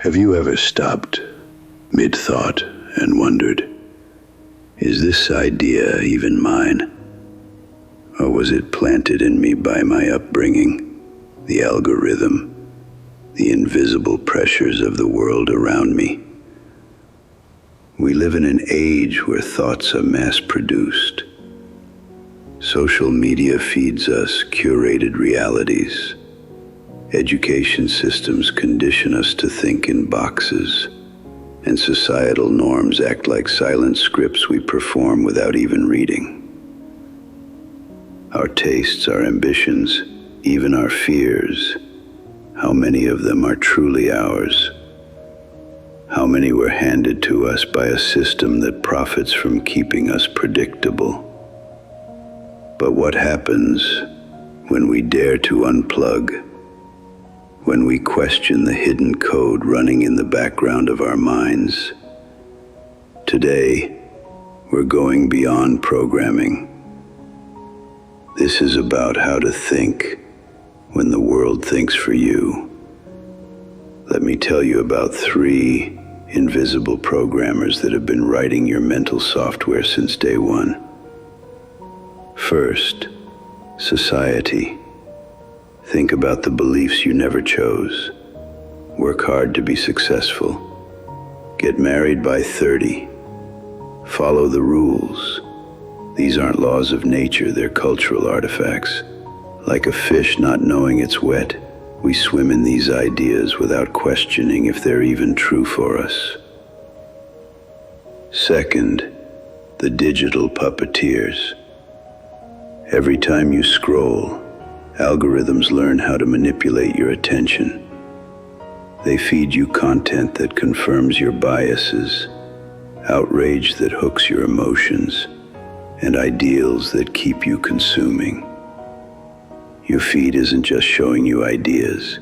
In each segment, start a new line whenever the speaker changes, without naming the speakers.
Have you ever stopped mid-thought and wondered, is this idea even mine? Or was it planted in me by my upbringing, the algorithm, the invisible pressures of the world around me? We live in an age where thoughts are mass-produced. Social media feeds us curated realities. Education systems condition us to think in boxes, and societal norms act like silent scripts we perform without even reading. Our tastes, our ambitions, even our fears, how many of them are truly ours? How many were handed to us by a system that profits from keeping us predictable? But what happens when we dare to unplug? When we question the hidden code running in the background of our minds? Today, we're going beyond programming. This is about how to think when the world thinks for you. Let me tell you about 3 invisible programmers that have been writing your mental software since day one. First, society. Think about the beliefs you never chose. Work hard to be successful. Get married by 30. Follow the rules. These aren't laws of nature, they're cultural artifacts. Like a fish not knowing it's wet, we swim in these ideas without questioning if they're even true for us. Second, the digital puppeteers. Every time you scroll, algorithms learn how to manipulate your attention. They feed you content that confirms your biases, outrage that hooks your emotions, and ideals that keep you consuming. Your feed isn't just showing you ideas,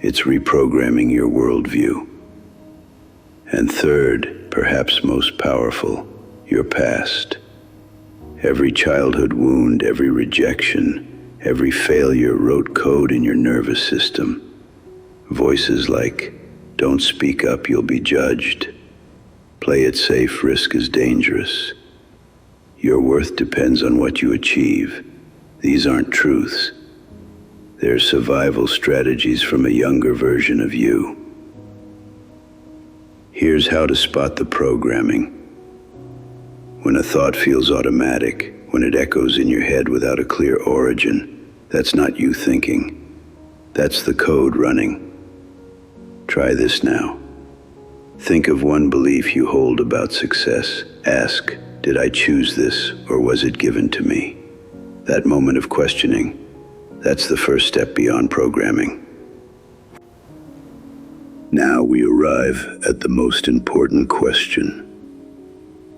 it's reprogramming your worldview. And third, perhaps most powerful, your past. Every childhood wound, every rejection, every failure wrote code in your nervous system. Voices like, "Don't speak up, you'll be judged. Play it safe, risk is dangerous. Your worth depends on what you achieve." These aren't truths. They're survival strategies from a younger version of you. Here's how to spot the programming. When a thought feels automatic, when it echoes in your head without a clear origin, that's not you thinking. That's the code running. Try this now. Think of one belief you hold about success. Ask, did I choose this or was it given to me? That moment of questioning, that's the first step beyond programming. Now we arrive at the most important question.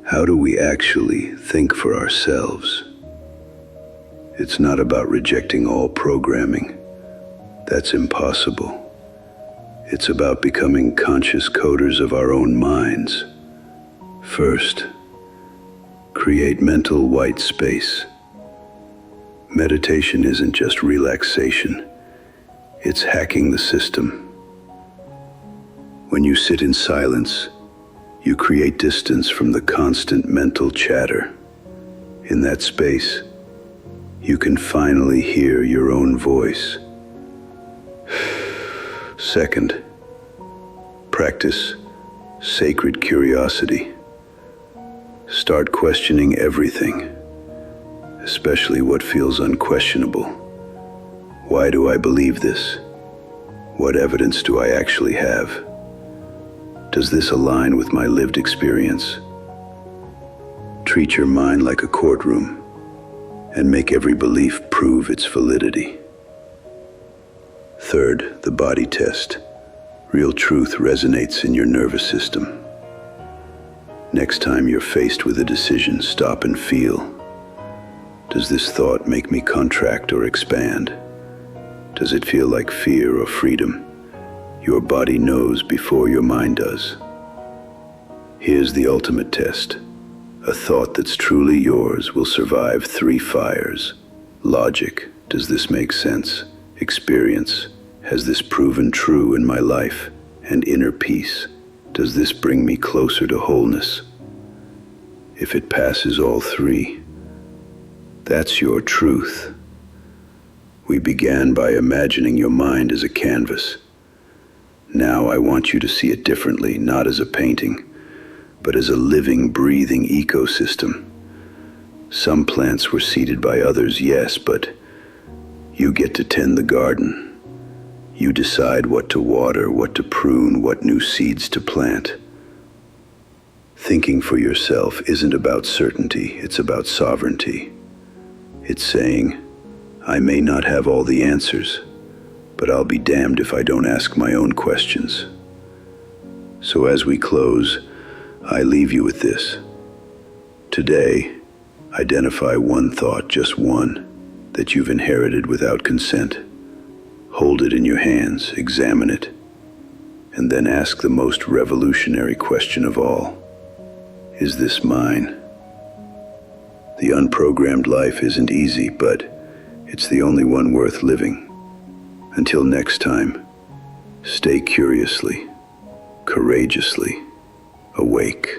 How do we actually think for ourselves? It's not about rejecting all programming. That's impossible. It's about becoming conscious coders of our own minds. First, create mental white space. Meditation isn't just relaxation, it's hacking the system. When you sit in silence, you create distance from the constant mental chatter. In that space, you can finally hear your own voice. Second, practice sacred curiosity. Start questioning everything, especially what feels unquestionable. Why do I believe this? What evidence do I actually have? Does this align with my lived experience? Treat your mind like a courtroom and make every belief prove its validity. Third, the body test. Real truth resonates in your nervous system. Next time you're faced with a decision, stop and feel. Does this thought make me contract or expand? Does it feel like fear or freedom? Your body knows before your mind does. Here's the ultimate test. A thought that's truly yours will survive 3 fires. Logic, does this make sense? Experience, has this proven true in my life? and inner peace? Does this bring me closer to wholeness? If it passes all three, that's your truth. We began by imagining your mind as a canvas. Now I want you to see it differently, not as a painting, but as a living, breathing ecosystem. Some plants were seeded by others, yes, but you get to tend the garden. You decide what to water, what to prune, what new seeds to plant. Thinking for yourself isn't about certainty, it's about sovereignty. It's saying, I may not have all the answers, but I'll be damned if I don't ask my own questions. So as we close, I leave you with this. Today, identify one thought, just one, that you've inherited without consent. Hold it in your hands, examine it, and then ask the most revolutionary question of all. Is this mine? The unprogrammed life isn't easy, but it's the only one worth living. Until next time, stay curiously, courageously awake.